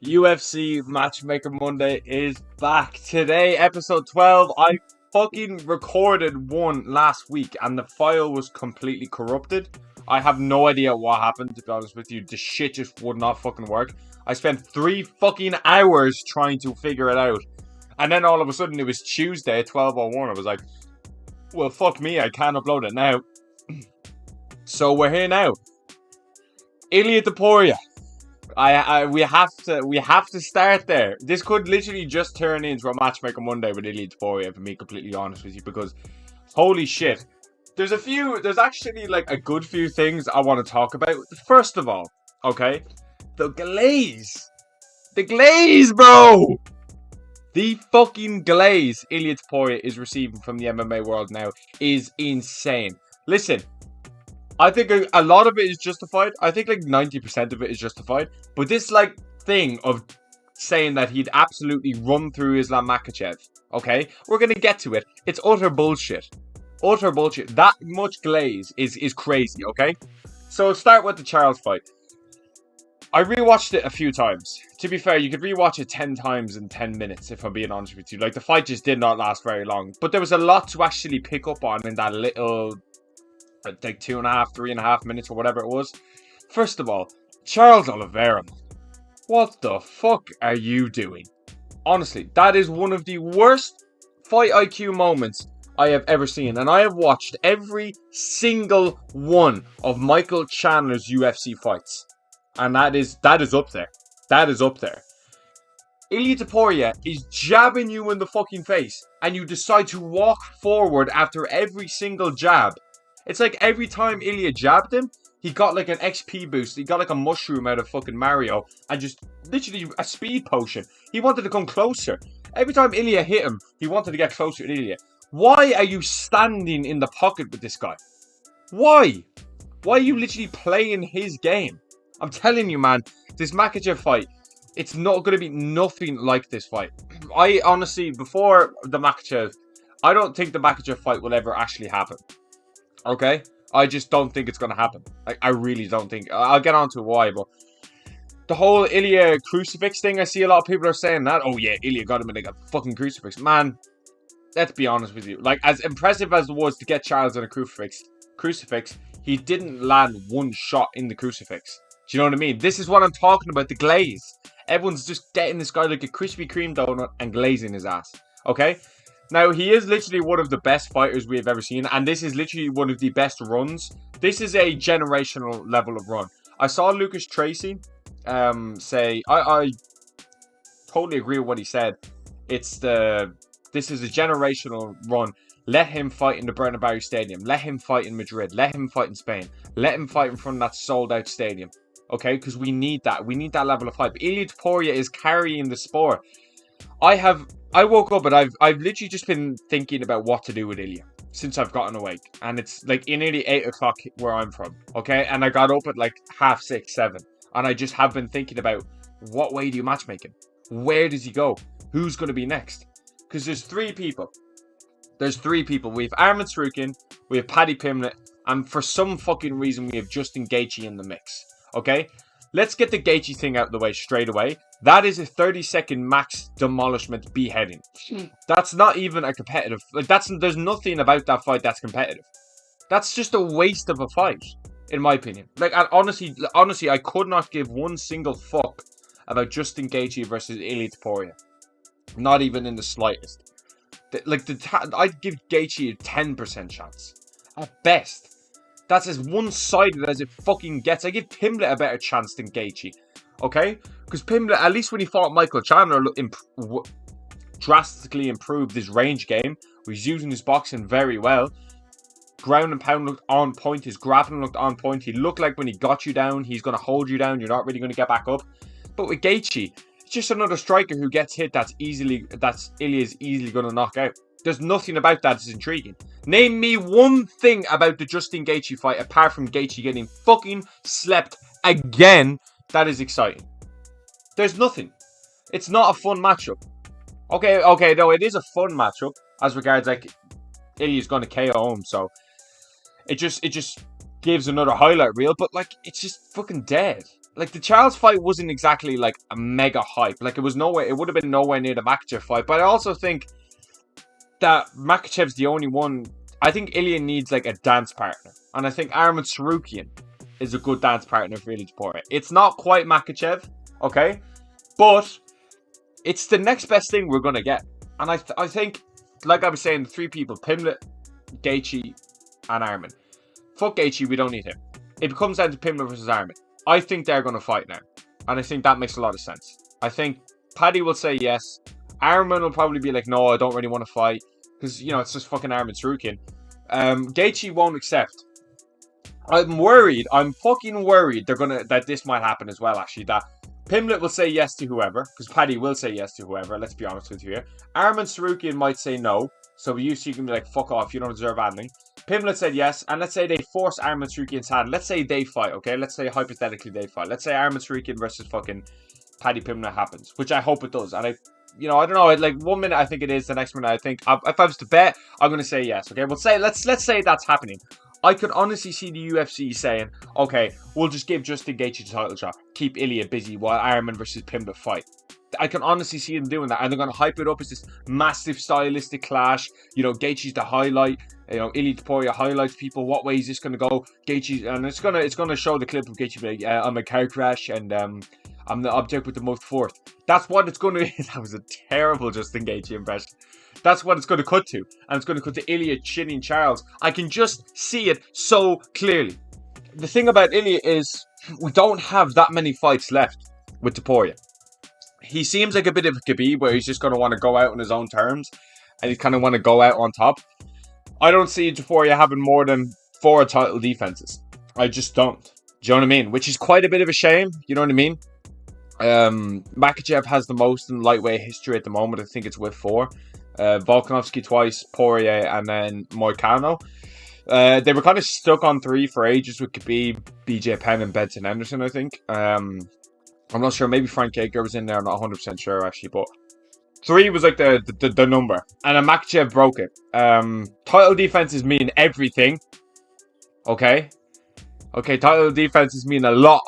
UFC Matchmaker Monday is back today, episode 12. I fucking recorded one last week and the file was completely corrupted. I have no idea what happened, to be honest with you. The shit just would not fucking work. I spent 3 fucking hours trying to figure it out. And then all of a sudden it was Tuesday at 12:01. I was like, well, fuck me, I can't upload it now. So we're here now. Ilia Topuria. We have to start there. This could literally just turn into a Matchmaker Monday with Ilia Topuria, if I'm being completely honest with you, because holy shit. There's actually like a good few things I want to talk about. First of all, okay, the glaze, bro. The fucking glaze Ilia Topuria is receiving from the MMA world now is insane. Listen, I think a lot of it is justified. I think like 90% of it is justified. But this like thing of saying that he'd absolutely run through Islam Makhachev, okay? We're going to get to it. It's utter bullshit. Utter bullshit. That much glaze is crazy, okay? So start with the Charles fight. I rewatched it a few times. To be fair, you could rewatch it 10 times in 10 minutes, if I'm being honest with you. Like, the fight just did not last very long. But there was a lot to actually pick up on in that little, like, 2.5, 3.5 minutes or whatever it was. First of all, Charles Oliveira. What the fuck are you doing? Honestly, that is one of the worst fight IQ moments I have ever seen. And I have watched every single one of Michael Chandler's UFC fights. And that is up there. That is up there. Ilia Topuria is jabbing you in the fucking face. And you decide to walk forward after every single jab. It's like every time Ilia jabbed him, he got like an XP boost. He got like a mushroom out of fucking Mario. And just literally a speed potion. He wanted to come closer. Every time Ilia hit him, he wanted to get closer to Ilia. Why are you standing in the pocket with this guy? Why? Why are you literally playing his game? I'm telling you, man, this Makhachev fight, it's not going to be nothing like this fight. I honestly, before the Makhachev, I don't think the Makhachev fight will ever actually happen. Okay? I just don't think it's going to happen. Like, I really don't think. I'll get on to why, but the whole Ilia crucifix thing, I see a lot of people are saying that. Oh yeah, Ilia got him in like a fucking crucifix. Man, let's be honest with you. Like, as impressive as it was to get Charles in a crucifix, he didn't land one shot in the crucifix. Do you know what I mean? This is what I'm talking about, the glaze. Everyone's just getting this guy like a Krispy Kreme donut and glazing his ass. Okay? Now, he is literally one of the best fighters we have ever seen. And this is literally one of the best runs. This is a generational level of run. I saw Lucas Tracy say... I totally agree with what he said. This is a generational run. Let him fight in the Bernabeu Stadium. Let him fight in Madrid. Let him fight in Spain. Let him fight in front of that sold-out stadium. Okay? Because we need that. We need that level of fight. But Ilia Topuria is carrying the sport. I woke up and I've literally just been thinking about what to do with Ilia since I've gotten awake. And it's like nearly 8 o'clock where I'm from. Okay? And I got up at like 5:30, 7. And I just have been thinking about what way do you matchmake him? Where does he go? Who's going to be next? Because there's 3 people. There's 3 people. We have Arman Tsarukyan, we have Paddy Pimblett, and for some fucking reason we have Justin Gaethje in the mix. Okay? Let's get the Gaethje thing out of the way straight away. That is a 30-second max demolishment beheading. That's not even a competitive... Like, there's nothing about that fight that's competitive. That's just a waste of a fight, in my opinion. Like, and honestly, I could not give one single fuck about Justin Gaethje versus Ilia Topuria. Not even in the slightest. I'd give Gaethje a 10% chance. At best. That's as one-sided as it fucking gets. I give Pimblett a better chance than Gaethje. Okay? Because Pimblett, at least when he fought Michael Chandler, drastically improved his range game. He's using his boxing very well. Ground and pound looked on point. His grappling looked on point. He looked like when he got you down, he's going to hold you down. You're not really going to get back up. But with Gaethje, it's just another striker who gets hit that Ilia's easily going to knock out. There's nothing about that that's intriguing. Name me one thing about the Justin Gaethje fight apart from Gaethje getting fucking slept again that is exciting. There's nothing. It's not a fun matchup. Okay, no, it is a fun matchup as regards like Ilia's going to KO him, so it just gives another highlight reel, but like it's just fucking dead. like the Charles fight wasn't exactly like a mega hype. Like it was nowhere. It would have been nowhere near the Makachev fight. But I also think that Makachev's the only one. I think Ilia needs like a dance partner, and I think Arman Tsarukyan is a good dance partner for Ilia Topuria. It's not quite Makachev, okay, but it's the next best thing we're gonna get. And I think, like I was saying, the three people: Pimlet, Gaethje, and Arman. Fuck Gaethje, we don't need him. It comes down to Pimlet versus Arman. I think they're gonna fight now, and I think that makes a lot of sense. I think Paddy will say yes. Arman will probably be like, no, I don't really want to fight. Because, you know, it's just fucking Arman Tsarukyan. Gaethje won't accept. I'm worried. I'm fucking worried that this might happen as well, actually. That Pimlet will say yes to whoever. Because Paddy will say yes to whoever. Let's be honest with you here. Arman Tsarukyan might say no. So UFC can be like, fuck off. You don't deserve anything. Pimlet said yes. And let's say they force Arman Tsarukyan's hand. Let's say they fight, okay? Let's say hypothetically they fight. Let's say Arman Tsarukyan versus fucking Paddy Pimlet happens. Which I hope it does. And I don't know. Like 1 minute I think it is, the next minute I think. If I was to bet, I'm gonna say yes. Okay, well, let's say that's happening. I could honestly see the UFC saying, okay, we'll just give Justin Gaethje the title shot, keep Ilia busy while Arman versus Pimlet fight. I can honestly see them doing that, and they're gonna hype it up as this massive stylistic clash. You know, Gaethje's the highlight. You know, Ilia Topuria highlights people. What way is this gonna go? Gaethje, and it's gonna show the clip of Gaethje like, I'm a car crash, and I'm the object with the most force. That's what it's going to... That was a terrible Justin Gaethje impression. That's what it's going to cut to. And it's going to cut to Ilia chinning Charles. I can just see it so clearly. The thing about Ilia is we don't have that many fights left with Topuria. He seems like a bit of a Khabib where he's just going to want to go out on his own terms. And he kind of want to go out on top. I don't see Topuria having more than 4 title defenses. I just don't. Do you know what I mean? Which is quite a bit of a shame. You know what I mean? Makachev has the most in lightweight history at the moment. I think it's with 4. Volkanovski twice, Poirier, and then Moicano. They were kind of stuck on 3 for ages with Khabib, BJ Penn, and Benson Henderson, I think. I'm not sure. Maybe Frank Edgar was in there. I'm not 100% sure, actually. But 3 was like the number. And then Makachev broke it. Title defenses mean everything. Okay? Okay, title defenses mean a lot.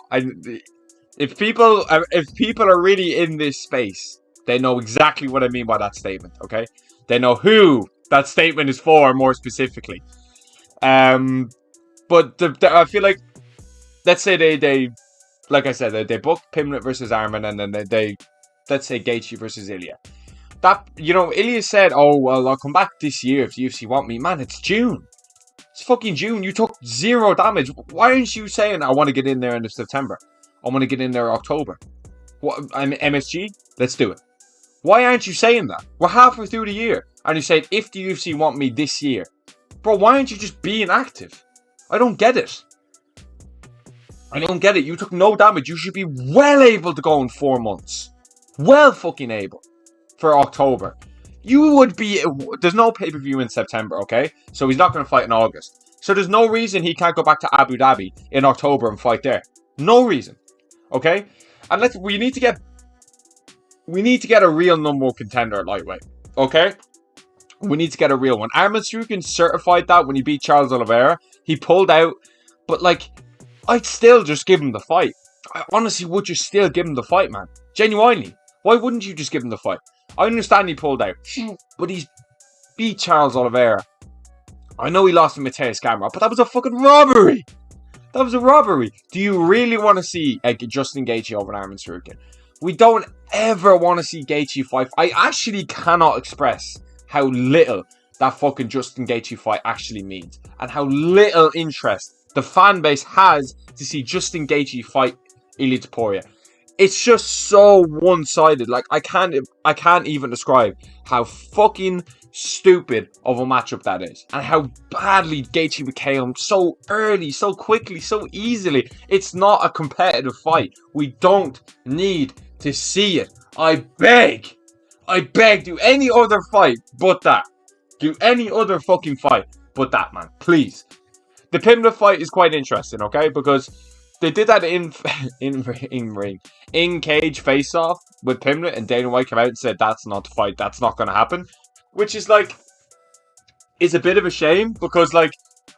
If people are really in this space, they know exactly what I mean by that statement, okay? They know who that statement is for, more specifically. But I feel like, let's say they like I said, they book Pimlet versus Arman, and then they let's say Gaethje versus Ilia. That, you know, Ilia said, oh, well, I'll come back this year if the UFC want me. Man, it's June. It's fucking June. You took 0 damage. Why aren't you saying, I want to get in there end of September? I want to get in there October. What? I'm MSG? Let's do it. Why aren't you saying that? We're halfway through the year. And you said, if the UFC want me this year. Bro, why aren't you just being active? I don't get it. I don't get it. You took no damage. You should be well able to go in 4 months. Well fucking able. For October. You would be... There's no pay-per-view in September, okay? So he's not going to fight in August. So there's no reason he can't go back to Abu Dhabi in October and fight there. No reason. Okay? And we need to get a real number 1 contender at lightweight. Okay? We need to get a real one. Arman Tsarukyan certified that when he beat Charles Oliveira. He pulled out. But like, I'd still just give him the fight. I honestly would just still give him the fight, man. Genuinely. Why wouldn't you just give him the fight? I understand he pulled out. But he's beat Charles Oliveira. I know he lost to Mateus Gamrot, but that was a fucking robbery. That was a robbery. Do you really want to see Justin Gaethje over Arman Tsarukyan? We don't ever want to see Gaethje fight. I actually cannot express how little that fucking Justin Gaethje fight actually means. And how little interest the fan base has to see Justin Gaethje fight Ilia Topuria. It's just so one-sided. Like, I can't even describe how fucking stupid of a matchup that is. And how badly Gaethje would KO him so early, so quickly, so easily. It's not a competitive fight. We don't need to see it. I beg, do any other fight but that. Do any other fucking fight but that, man. Please. The Pimlet fight is quite interesting, okay? Because they did that in cage face-off with Pimlet, and Dana White came out and said that's not the fight, that's not going to happen. Which is like, it's a bit of a shame, because like,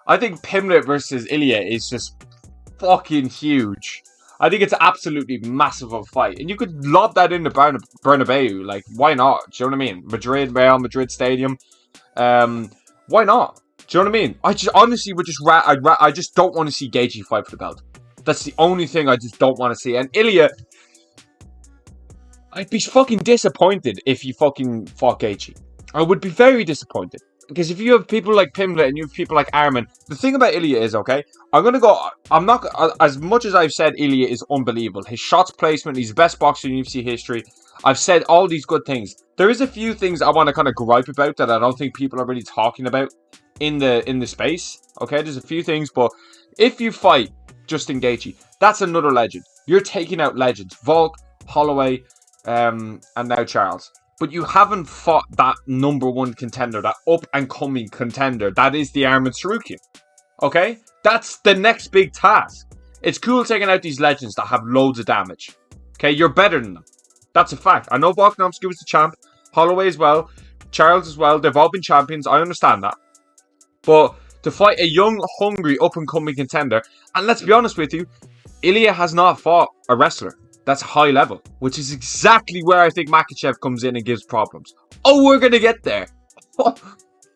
I think Pimlet versus Ilia is just fucking huge. I think it's absolutely massive of a fight. And you could lob that into Bernabeu. Like, why not? Do you know what I mean? Real Madrid Stadium. Why not? Do you know what I mean? I just honestly would just I just don't want to see Gaethje fight for the belt. That's the only thing I just don't want to see. And Ilia, I'd be fucking disappointed if you fucking fought Gaethje. I would be very disappointed. Because if you have people like Pimlet and you have people like Arman, the thing about Ilia is, okay, I'm not, as much as I've said Ilia is unbelievable, his shots placement, he's the best boxer in UFC history, I've said all these good things. There is a few things I want to kind of gripe about that I don't think people are really talking about in the space, okay, there's a few things, but if you fight Justin Gaethje, that's another legend. You're taking out legends, Volk, Holloway, and now Charles. But you haven't fought that number one contender, that up-and-coming contender. That is the Arman Tsarukyan. Okay? That's the next big task. It's cool taking out these legends that have loads of damage. Okay? You're better than them. That's a fact. I know Volkanovski was the champ. Holloway as well. Charles as well. They've all been champions. I understand that. But to fight a young, hungry, up-and-coming contender, and let's be honest with you, Ilia has not fought a wrestler that's high level, which is exactly where I think Makhachev comes in and gives problems. Oh, we're going to get there.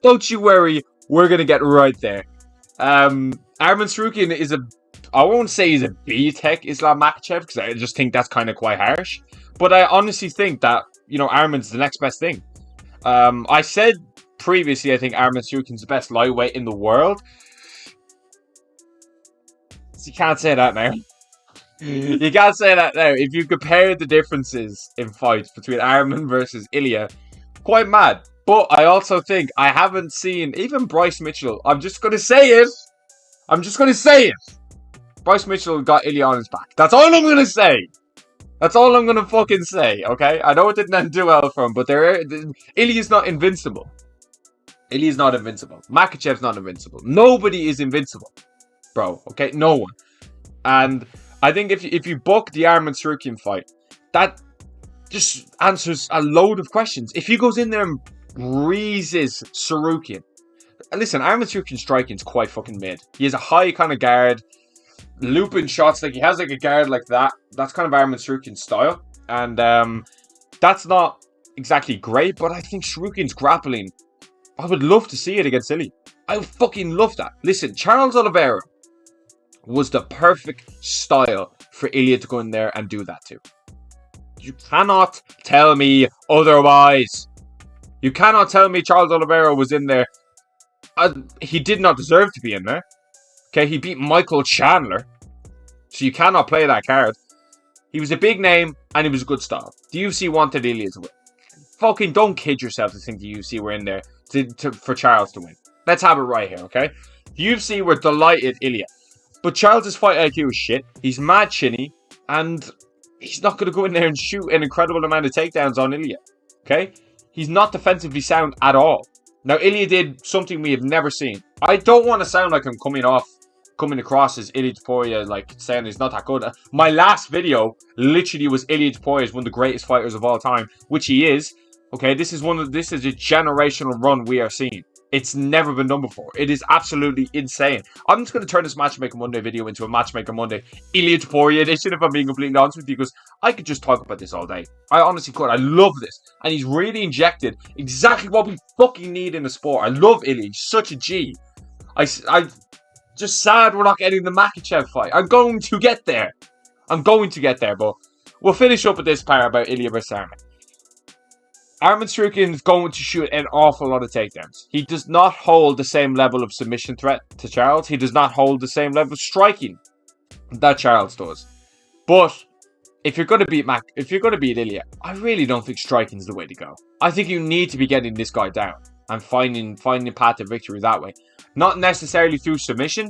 Don't you worry, we're going to get right there. Arman Tsarukyan is I won't say he's a B-Tech Islam Makhachev, because I just think that's kind of quite harsh. But I honestly think that, you know, Arman's the next best thing. I said previously, I think Arman Tsarukyan's the best lightweight in the world. So you can't say that now. You can't say that now. If you compare the differences in fights between Arman versus Ilia, quite mad. But I also think I haven't seen even Bryce Mitchell. I'm just going to say it. Bryce Mitchell got Ilia on his back. That's all I'm going to say. That's all I'm going to fucking say, okay? I know it didn't end too well for him, but Ilia's not invincible. Ilia's not invincible. Makhachev's not invincible. Nobody is invincible, bro, okay? No one. And I think if you book the Arman Tsarukyan fight, that just answers a load of questions. If he goes in there and breezes Tsarukyan, listen, Arman Tsarukyan's striking is quite fucking mid. He has a high kind of guard, looping shots, like he has like a guard like that. That's kind of Arman Tsarukyan's style, and that's not exactly great. But I think Tsarukyan's grappling, I would love to see it against Ilia. I would fucking love that. Listen, Charles Oliveira was the perfect style for Ilia to go in there and do that to. You cannot tell me otherwise. You cannot tell me Charles Oliveira was in there. He did not deserve to be in there. Okay, he beat Michael Chandler. So you cannot play that card. He was a big name and he was a good style. The UFC wanted Ilia to win. Fucking don't kid yourself to think the UFC were in there for Charles to win. Let's have it right here, okay? The UFC were delighted Ilia. But Charles' fight IQ is shit. He's mad chinny. And he's not going to go in there and shoot an incredible amount of takedowns on Ilia. Okay? He's not defensively sound at all. Now, Ilia did something we have never seen. I don't want to sound like I'm coming across as Ilia Topuria, like saying he's not that good. My last video literally was Ilia Topuria is one of the greatest fighters of all time, which he is. Okay, this is a generational run we are seeing. It's never been done before. It is absolutely insane. I'm just going to turn this Matchmaker Monday video into a Matchmaker Monday Ilia Topuria edition, if I'm being completely honest with you, because I could just talk about this all day. I honestly could. I love this. And he's really injected exactly what we fucking need in the sport. I love Ilia. He's such a G. I just sad we're not getting the Makhachev fight. I'm going to get there. But we'll finish up with this part about Ilia versus Arman. Arman Tsarukyan is going to shoot an awful lot of takedowns. He does not hold the same level of submission threat to Charles. He does not hold the same level of striking that Charles does. But if you're going to beat Ilia, I really don't think striking is the way to go. I think you need to be getting this guy down and finding a path to victory that way. Not necessarily through submission.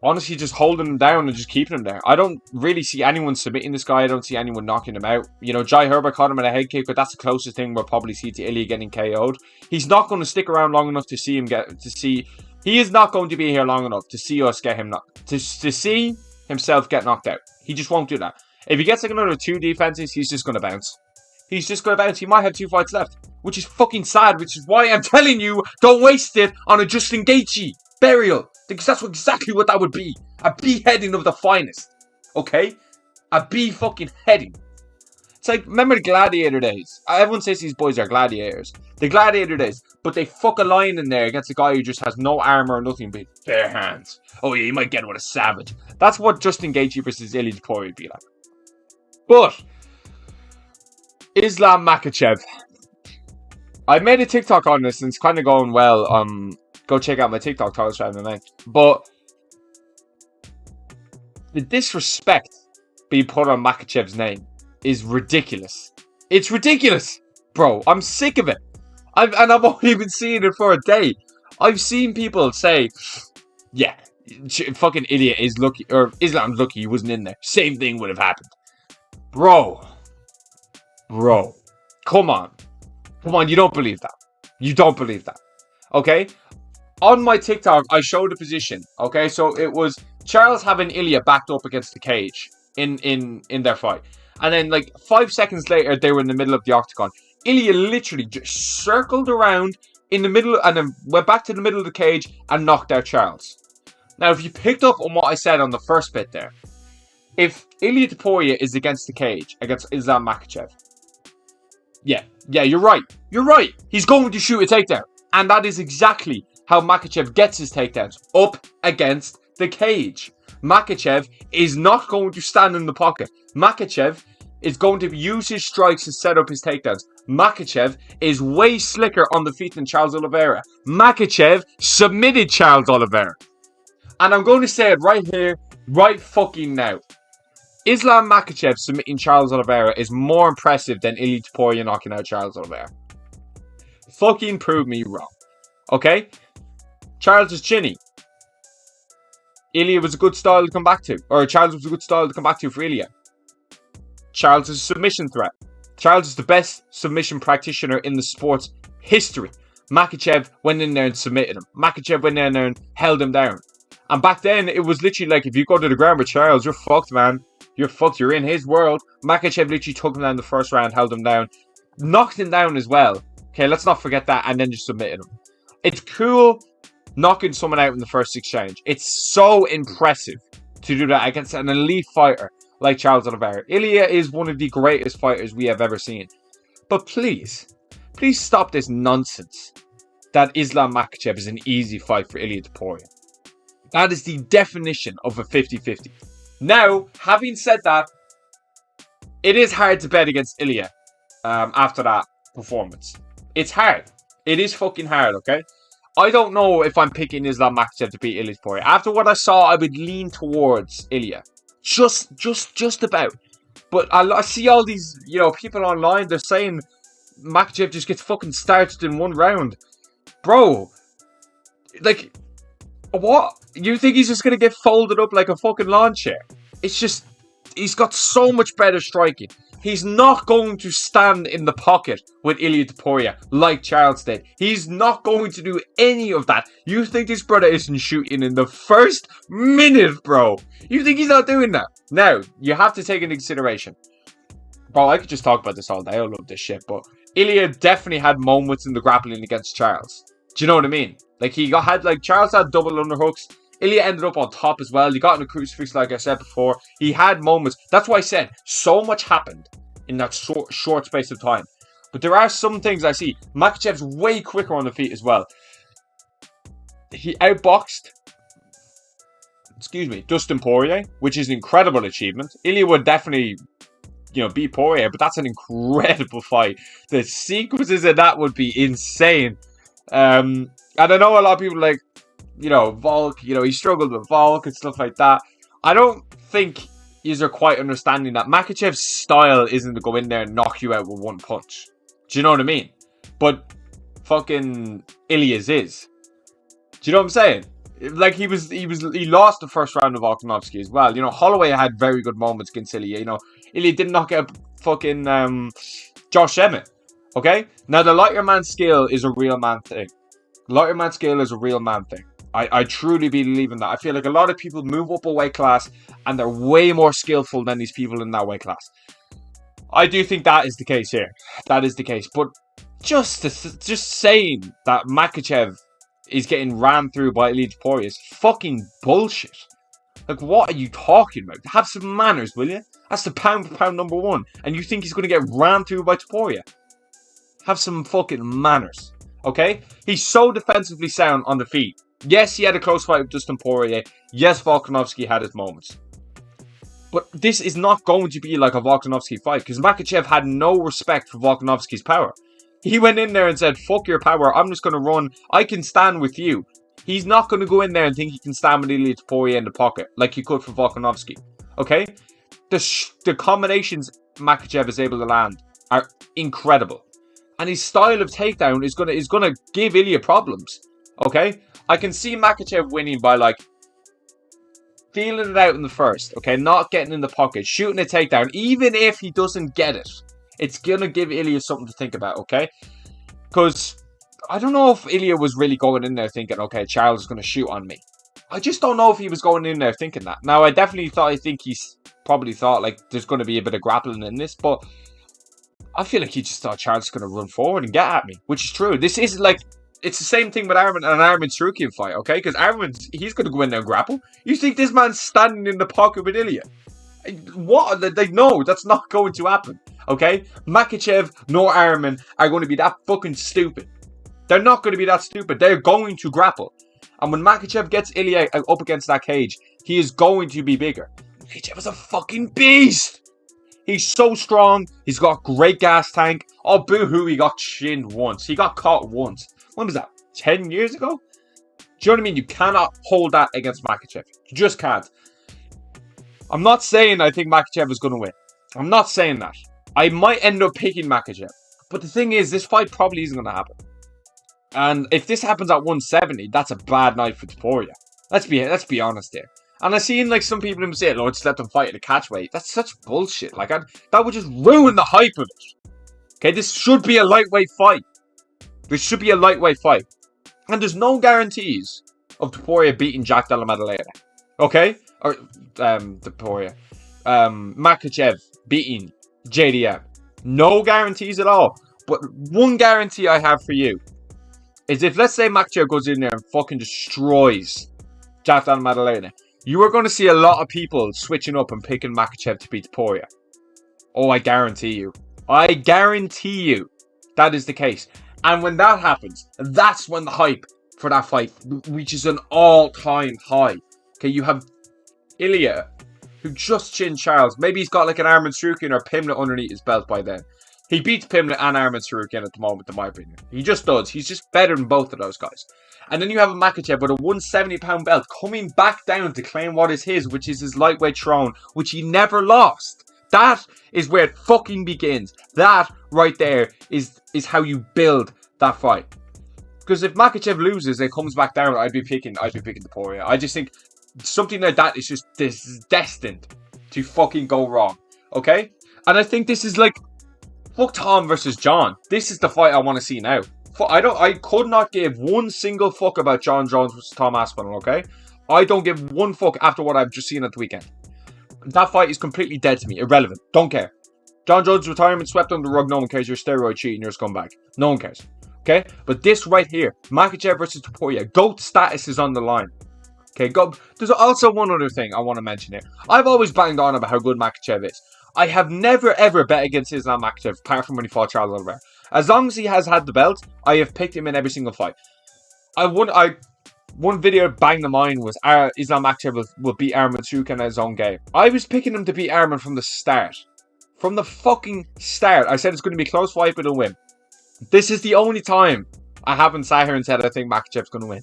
Honestly, just holding him down and just keeping him there. I don't really see anyone submitting this guy. I don't see anyone knocking him out. You know, Jai Herbert caught him in a head kick, but that's the closest thing we'll probably see to Ilia getting KO'd. He's not going to stick around long enough to see him He is not going to be here long enough to see us get him knocked. To see himself get knocked out. He just won't do that. If he gets like another 2 defenses, he's just going to bounce. He might have 2 fights left, which is fucking sad, which is why I'm telling you, don't waste it on a Justin Gaethje burial. Because that's exactly what that would be. A beheading of the finest. Okay? A B fucking heading. It's like, remember the gladiator days? Everyone says these boys are gladiators. The gladiator days. But they fuck a lion in there against a guy who just has no armor or nothing but bare hands. Oh yeah, you might get with a savage. That's what Justin Gaethje versus Ilia Topuria would be like. But Islam Makhachev. I made a TikTok on this and it's kind of going well. Go check out my TikTok, Tyler Stroud MMA. But the disrespect being put on Makhachev's name is ridiculous. It's ridiculous, bro. I'm sick of it. I've only been seeing it for a day. I've seen people say, yeah, fucking Ilia is lucky, or Islam's lucky he wasn't in there. Same thing would have happened. Bro, come on, you don't believe that. You don't believe that, okay? On my TikTok, I showed a position, okay? So it was Charles having Ilia backed up against the cage in their fight. And then, like, 5 seconds later, they were in the middle of the octagon. Ilia literally just circled around in the middle and then went back to the middle of the cage and knocked out Charles. Now, if you picked up on what I said on the first bit there, if Ilia Topuria is against the cage, against Islam Makhachev, yeah, you're right. You're right. He's going to shoot a takedown. And that is exactly how Makhachev gets his takedowns, up against the cage. Makhachev is not going to stand in the pocket. Makhachev is going to use his strikes to set up his takedowns. Makhachev is way slicker on the feet than Charles Oliveira. Makhachev submitted Charles Oliveira. And I'm going to say it right here, right fucking now. Islam Makhachev submitting Charles Oliveira is more impressive than Ilia Topuria knocking out Charles Oliveira. Fucking prove me wrong. Okay? Charles is chinny. Ilia was a good style to come back to. Or Charles was a good style to come back to for Ilia. Charles is a submission threat. Charles is the best submission practitioner in the sport's history. Makhachev went in there and submitted him. Makhachev went in there and held him down. And back then, it was literally like, if you go to the ground with Charles, you're fucked, man. You're fucked. You're in his world. Makhachev literally took him down the first round, held him down. Knocked him down as well. Okay, let's not forget that. And then just submitted him. It's cool knocking someone out in the first exchange. It's so impressive to do that against an elite fighter like Charles Oliveira. Ilia is one of the greatest fighters we have ever seen. But please stop this nonsense that Islam Makhachev is an easy fight for Ilia Topuria. That is the definition of a 50-50. Now, having said that, it is hard to bet against Ilia after that performance. It's hard. It is fucking hard, okay? I don't know if I'm picking Islam Makhachev to beat Ilia Topuria. After what I saw, I would lean towards Ilia. Just about. But I see all these, people online, they're saying Makhachev just gets fucking starched in one round. Bro, like, what? You think he's just going to get folded up like a fucking lawn chair? It's just, he's got so much better striking. He's not going to stand in the pocket with Ilia Topuria like Charles did. He's not going to do any of that. You think this brother isn't shooting in the first minute, bro? You think he's not doing that? Now, you have to take into consideration. Bro, I could just talk about this all day. I love this shit. But Ilia definitely had moments in the grappling against Charles. Do you know what I mean? Like, Charles had double underhooks. Ilia ended up on top as well. He got in a crucifix, like I said before. He had moments. That's why I said so much happened in that short space of time. But there are some things I see. Makhachev's way quicker on the feet as well. He outboxed, Dustin Poirier, which is an incredible achievement. Ilia would definitely, beat Poirier, but that's an incredible fight. The sequences of that would be insane. And I know a lot of people Volk, he struggled with Volk and stuff like that. I don't think you're quite understanding that Makhachev's style isn't to go in there and knock you out with one punch. Do you know what I mean? But fucking Ilia's is. Do you know what I'm saying? Like, he lost the first round of Volkanovski as well. Holloway had very good moments against Ilia. Ilia didn't knock out fucking Josh Emmett. Okay? Now, the lighter man skill is a real man thing. Lighter man skill is a real man thing. I truly believe in that. I feel like a lot of people move up a weight class and they're way more skillful than these people in that weight class. I do think that is the case here. That is the case. But just saying that Makhachev is getting ran through by Ilia Topuria is fucking bullshit. Like, what are you talking about? Have some manners, will you? That's the pound for pound number one. And you think he's going to get ran through by Topuria? Have some fucking manners. Okay? He's so defensively sound on the feet. Yes, he had a close fight with Dustin Poirier. Yes, Volkanovski had his moments. But this is not going to be like a Volkanovski fight, because Makhachev had no respect for Volkanovski's power. He went in there and said, fuck your power, I'm just going to run, I can stand with you. He's not going to go in there and think he can stand with Ilia Topuria in the pocket, like he could for Volkanovski. Okay? The combinations Makhachev is able to land are incredible. And his style of takedown is gonna give Ilia problems. Okay? I can see Makhachev winning by, like, feeling it out in the first, okay? Not getting in the pocket, shooting a takedown. Even if he doesn't get it, it's going to give Ilia something to think about, okay? Because I don't know if Ilia was really going in there thinking, okay, Charles is going to shoot on me. I just don't know if he was going in there thinking that. Now, I think he's probably thought, like, there's going to be a bit of grappling in this, but I feel like he just thought Charles is going to run forward and get at me, which is true. This is like... It's the same thing with Arman and an Arman Sarukian fight, okay? Because he's going to go in there and grapple. You think this man's standing in the pocket with Ilia? What? No, that's not going to happen, okay? Makhachev nor Arman are going to be that fucking stupid. They're not going to be that stupid. They're going to grapple. And when Makhachev gets Ilia up against that cage, he is going to be bigger. Makhachev is a fucking beast! He's so strong. He's got great gas tank. Oh, boo-hoo, he got chinned once. He got caught once. When was that? 10 years ago? Do you know what I mean? You cannot hold that against Makhachev. You just can't. I'm not saying I think Makhachev is going to win. I'm not saying that. I might end up picking Makhachev. But the thing is, this fight probably isn't going to happen. And if this happens at 170, that's a bad night for Topuria. Let's be honest here. And I've seen, like, some people even say, Lord, just let them fight at a catch weight. That's such bullshit. Like, that would just ruin the hype of it. Okay, this should be a lightweight fight. This should be a lightweight fight. And there's no guarantees of Topuria beating Jack Della Maddalena. Okay? Or, Topuria. Makhachev beating JDM. No guarantees at all. But one guarantee I have for you is if, let's say, Makhachev goes in there and fucking destroys Jack Della Maddalena, you are going to see a lot of people switching up and picking Makhachev to beat Topuria. Oh, I guarantee you. I guarantee you that is the case. And when that happens, that's when the hype for that fight reaches an all-time high. Okay, you have Ilia, who just chinned Charles. Maybe he's got like an Arman Sarukian or Pimlet underneath his belt by then. He beats Pimlet and Arman Sarukian at the moment, in my opinion. He just does. He's just better than both of those guys. And then you have a Makhachev with a 170-pound belt coming back down to claim what is his, which is his lightweight throne, which he never lost. That is where it fucking begins. That right there is how you build that fight. Because if Makhachev loses and comes back down, I'd be picking Topuria. I just think something like that is just destined to fucking go wrong. Okay? And I think this is like fuck Tom versus John. This is the fight I want to see now. I could not give one single fuck about John Jones versus Tom Aspinall, okay? I don't give one fuck after what I've just seen at the weekend. That fight is completely dead to me. Irrelevant. Don't care. John Jones' retirement swept under the rug. No one cares. You're steroid cheating. You're a scumbag. No one cares. Okay? But this right here, Makhachev versus Topuria, GOAT status is on the line. Okay, go. There's also one other thing I want to mention here. I've always banged on about how good Makhachev is. I have never ever bet against Islam Makhachev, apart from when he fought Charles Oliveira. As long as he has had the belt, I have picked him in every single fight. One video banged the mind was Islam Makhachev will beat Arman Sarukian in his own game. I was picking him to beat Arman from the start. From the fucking start. I said it's going to be a close fight, but he'll win. This is the only time I haven't sat here and said I think Makhachev's going to win.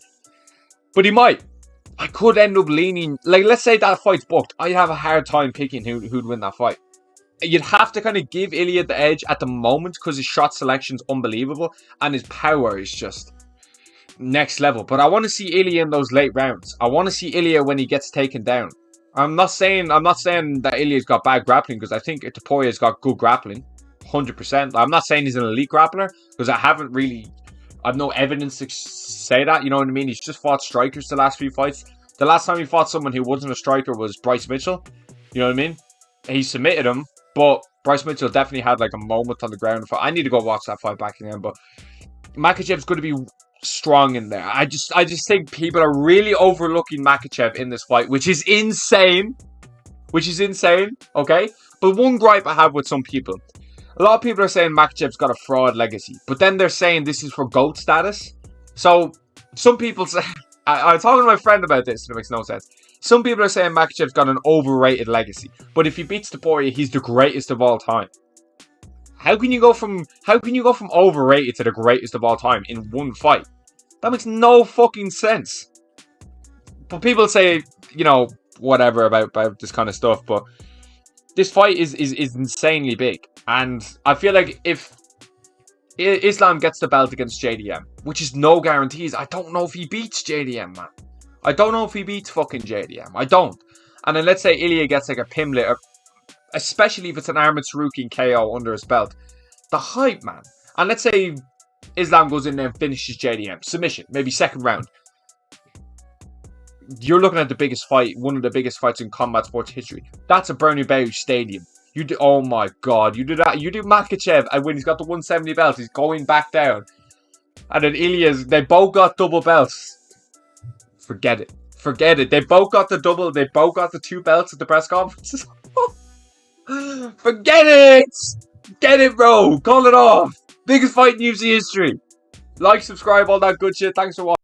But he might. I could end up leaning... Like, let's say that fight's booked. I'd have a hard time picking who'd win that fight. You'd have to kind of give Ilia the edge at the moment because his shot selection's unbelievable and his power is just next level. But I want to see Ilia in those late rounds. I want to see Ilia when he gets taken down. I'm not saying that Ilia's got bad grappling because I think Topuria's got good grappling. 100%. I'm not saying he's an elite grappler because I've no evidence to say that, you know what I mean? He's just fought strikers the last few fights. The last time he fought someone who wasn't a striker was Bryce Mitchell. You know what I mean? He submitted him, but Bryce Mitchell definitely had like a moment on the ground. I need to go watch that fight back again, but Makhachev's going to be strong in there. I just think people are really overlooking Makachev in this fight, which is insane. Okay? But one gripe I have with some people. A lot of people are saying Makachev's got a fraud legacy, but then they're saying this is for GOAT status. So, some people say... I was talking to my friend about this, and it makes no sense. Some people are saying Makachev's got an overrated legacy, but if he beats Topuria, he's the greatest of all time. How can you go from overrated to the greatest of all time in one fight? That makes no fucking sense. But people say, you know, whatever about this kind of stuff, but this fight is insanely big. And I feel like if Islam gets the belt against JDM, which is no guarantees, I don't know if he beats JDM, man. I don't know if he beats fucking JDM. I don't. And then let's say Ilia gets like a Pimlet, especially if it's an Armin Tsarukyan KO under his belt. The hype, man. And let's say Islam goes in there and finishes JDM. Submission, maybe second round. You're looking at the biggest fight, one of the biggest fights in combat sports history. That's a Bernabeu Stadium. You do, oh my god, you do that. You do Makachev, and when he's got the 170 belt, he's going back down. And then Ilia's, they both got double belts. Forget it. Forget it. They both got the double, they both got the 2 belts at the press conferences. Forget it! Get it, bro! Call it off! Biggest fight in UFC history. Like, subscribe, all that good shit. Thanks for watching.